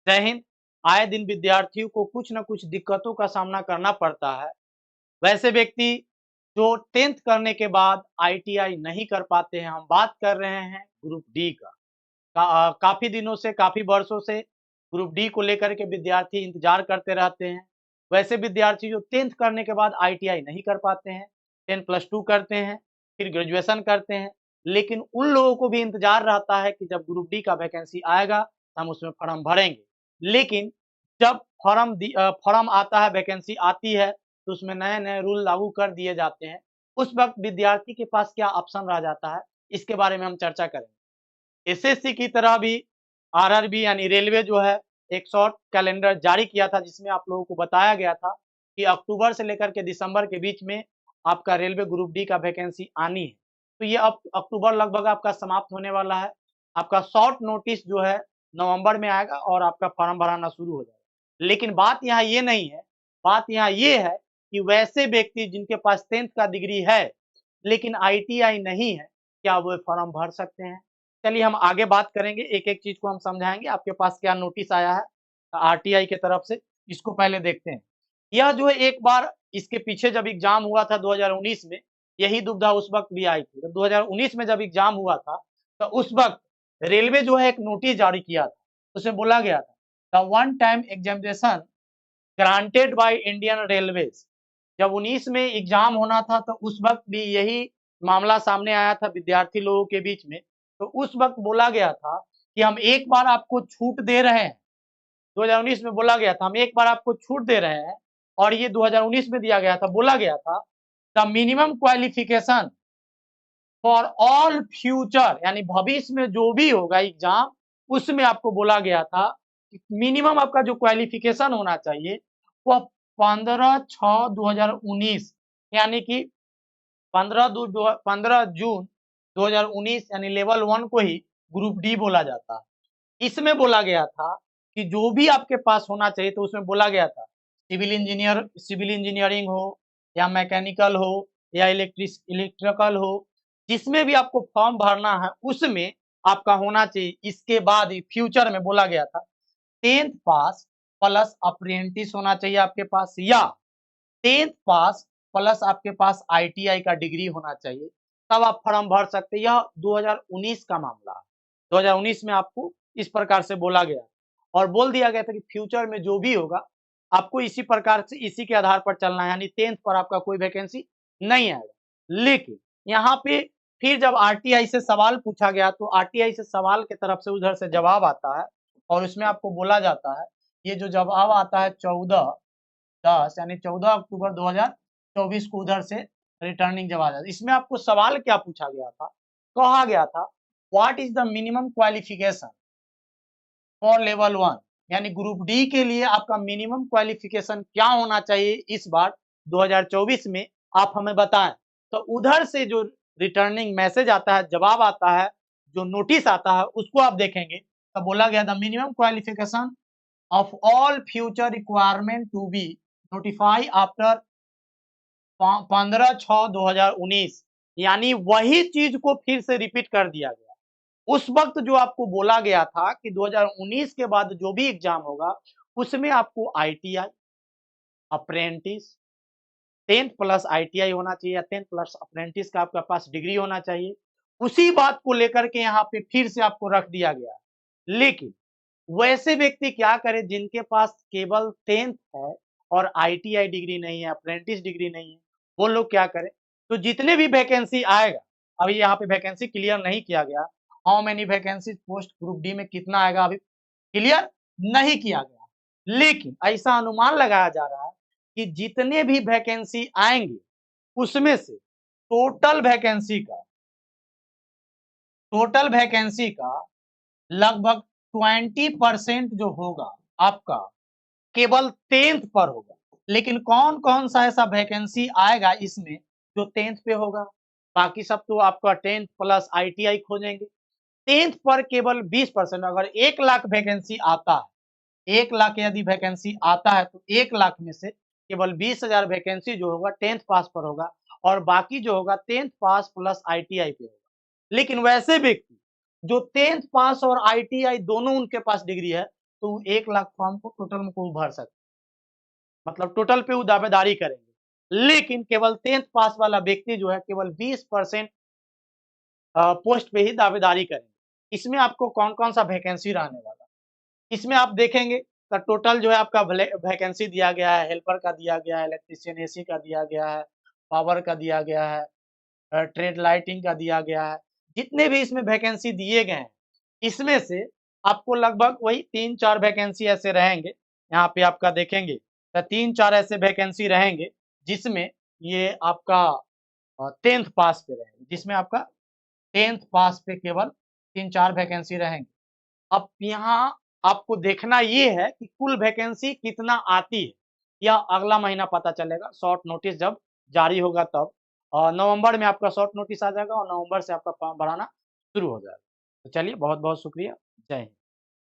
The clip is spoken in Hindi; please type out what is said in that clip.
जय हिंद। आए दिन विद्यार्थियों को कुछ न कुछ दिक्कतों का सामना करना पड़ता है। वैसे व्यक्ति जो 10th करने के बाद आईटीआई नहीं कर पाते हैं, हम बात कर रहे हैं ग्रुप डी का। काफ़ी दिनों से, काफ़ी वर्षों से ग्रुप डी को लेकर के विद्यार्थी इंतज़ार करते रहते हैं। वैसे विद्यार्थी जो 10th करने के बाद आईटीआई नहीं कर पाते हैं, 10+2 करते हैं, फिर ग्रेजुएशन करते हैं, लेकिन उन लोगों को भी इंतज़ार रहता है कि जब ग्रुप डी का वैकेंसी आएगा, तो हम उसमें फॉर्म भरेंगे। लेकिन जब फॉर्म आता है, वैकेंसी आती है, तो उसमें नए-नए रूल लागू कर दिए जाते हैं। उस वक़्त विद्यार्थी के पास क्या ऑप्शन रह जाता है, इसके बारे में हम चर्चा करेंगे। एसएससी की तरह भी आरआरबी यानी रेलवे जो है एक शॉर्ट कैलेंडर जारी किया था, जिसमें आप लोगों को बताया गया था कि अक्टूबर से लेकर के दिसंबर के बीच में आपका रेलवे ग्रुप डी का वैकेंसी आनी है। तो ये अब अक्टूबर लगभग आपका समाप्त होने वाला है। आपका शॉर्ट नोटिस जो है नवंबर में आएगा और आपका फॉर्म भराना शुरू हो जाएगा। लेकिन बात यहाँ ये नहीं है, बात यहाँ ये है कि वैसे व्यक्ति जिनके पास 10th का डिग्री है लेकिन आईटीआई नहीं है, क्या वो फॉर्म भर सकते हैं? चलिए हम आगे बात करेंगे, एक-एक चीज़ को हम समझाएँगे। आपके पास क्या नोटिस आया है आरटीआई की तरफ से, इसको पहले देखते हैं। यह जो है एक बार इसके पीछे जब एग्ज़ाम हुआ था 2019 में, यही दुविधा उस वक़्त भी आई थी। 2019 में जब एग्ज़ाम हुआ था, तो उस वक़्त रेलवे जो है एक नोटिस जारी किया था। उसमें बोला गया था, the one time examination granted by Indian Railways. जब 19 में एग्ज़ाम होना था, तो उस वक़्त भी यही मामला सामने आया था विद्यार्थी लोगों के बीच में। तो उस वक़्त बोला गया था कि हम एक बार आपको छूट दे रहे हैं। 2019 में बोला गया था, हम एक बार आपको छूट दे रहे हैं और ये 2019 में दिया गया था, बोला गया था, the minimum qualification for all future यानी भविष्य में जो भी होगा एग्ज़ाम, उसमें आपको बोला गया था कि मिनिमम आपका जो क्वालिफ़िकेशन होना चाहिए, वह 15/6/2019 यानी कि 15 जून 2019 यानी लेवल 1 को ही ग्रुप डी बोला जाता है। इसमें बोला गया था कि जो भी आपके पास होना चाहिए, तो उसमें बोला गया था सिविल इंजीनियरिंग हो या मैकेनिकल हो या इलेक्ट्रिकल हो, जिसमें भी आपको फॉर्म भरना है उसमें आपका होना चाहिए। इसके बाद ही फ्यूचर में बोला गया था 10th पास प्लस अप्रेंटिस होना चाहिए आपके पास, या 10th पास प्लस आपके पास आईटीआई का डिग्री होना चाहिए, तब आप फॉर्म भर सकते हैं। यह 2019 का मामला है। 2019 में आपको इस प्रकार से बोला गया और बोल दिया गया था कि फ्यूचर में जो भी होगा, आपको इसी प्रकार से इसी के आधार पर चलना है, यानी 10th पर आपका कोई वैकेंसी नहीं आएगा। लेकिन यहाँ पे फिर जब आरटीआई से सवाल पूछा गया, तो आरटीआई से सवाल की तरफ से उधर से जवाब आता है और उसमें आपको बोला जाता है, ये जो जवाब आता है 14/10 यानी 14 अक्टूबर 2024 को उधर से रिटर्निंग जवाब आता है। इसमें आपको सवाल क्या पूछा गया था? कहा गया था, what is the minimum qualification for level 1 यानी ग्रुप डी के लिए आपका मिनिमम क्वालिफिकेशन क्या होना चाहिए इस बार 2024 में, आप हमें बताएं। तो उधर से जो रिटर्निंग मैसेज आता है, जवाब आता है, जो नोटिस आता है, उसको आप देखेंगे तो बोला गया the minimum qualification of all future requirement to be notify after 15/6/2019 यानी वही चीज को फिर से रिपीट कर दिया गया। उस वक्त जो आपको बोला गया था कि 2019 के बाद जो भी एग्जाम होगा, उसमें आपको ITI, apprentice, 10th plus ITI होना चाहिए या 10th प्लस अप्रेंटिस का आपके पास डिग्री होना चाहिए। उसी बात को लेकर के यहाँ पे फिर से आपको रख दिया गया। लेकिन वैसे व्यक्ति क्या करें जिनके पास केवल 10th है और आईटीआई डिग्री नहीं है, अप्रेंटिस डिग्री नहीं है, वो लोग क्या करें? तो जितने भी वैकेंसी आएगा, अभी यहाँ पे वैकेंसी क्लियर नहीं किया गया, how many vacancy post group D में कितना आएगा अभी क्लियर नहीं किया गया। लेकिन ऐसा अनुमान लगाया जा रहा है कि जितने भी वैकेंसी आएंगे, उसमें से टोटल वैकेंसी का लगभग 20% जो होगा आपका केवल 10th पर होगा। लेकिन कौन कौन सा ऐसा वैकेंसी आएगा इसमें जो 10th पे होगा? बाकी सब तो आपका 10th प्लस आईटीआई खोजेंगे। 10th पर केवल 20%, अगर 1 लाख वैकेंसी आता है, 1 लाख यदि वैकेंसी आता है, तो 1 लाख में से केवल 20,000 वैकेंसी जो होगा 10th पास पर होगा और बाकी जो होगा 10th पास प्लस आईटीआई पे होगा। लेकिन वैसे व्यक्ति जो 10th पास और आईटीआई दोनों उनके पास डिग्री है, तो 1 लाख फॉर्म को टोटल में कोई भर सकता है। मतलब टोटल पे वो दावेदारी करेंगे। लेकिन केवल 10th पास वाला व्यक्ति जो है केवल 20% पोस्ट पे ही दावेदारी करेंगे। इसमें आपको कौन-कौन सा वैकेंसी रहने वाला है? इसमें आप देखेंगे तो टोटल जो है आपका वैकेंसी दिया गया है, हेल्पर का दिया गया है, इलेक्ट्रीशियन एसी का दिया गया है, पावर का दिया गया है, ट्रेड लाइटिंग का दिया गया है। जितने भी इसमें वैकेंसी दिए गए हैं, इसमें से आपको लगभग वही 3-4 वैकेंसी ऐसे रहेंगे, यहाँ पे आपका देखेंगे तो 3-4 ऐसे वैकेंसी रहेंगे, जिसमें ये आपका 10th पास पे रहेंगे, जिसमें आपका 10th पास पे केवल 3-4 वैकेंसी रहेंगे। अब यहाँ आपको देखना ये है कि कुल वैकेंसी कितना आती है, यह अगला महीना पता चलेगा, शॉर्ट नोटिस जब जारी होगा तब। नवंबर में आपका शॉर्ट नोटिस आ जाएगा और नवंबर से आपका फॉर्म भराना शुरू हो जाएगा। तो चलिए बहुत-बहुत शुक्रिया। जय हिंद।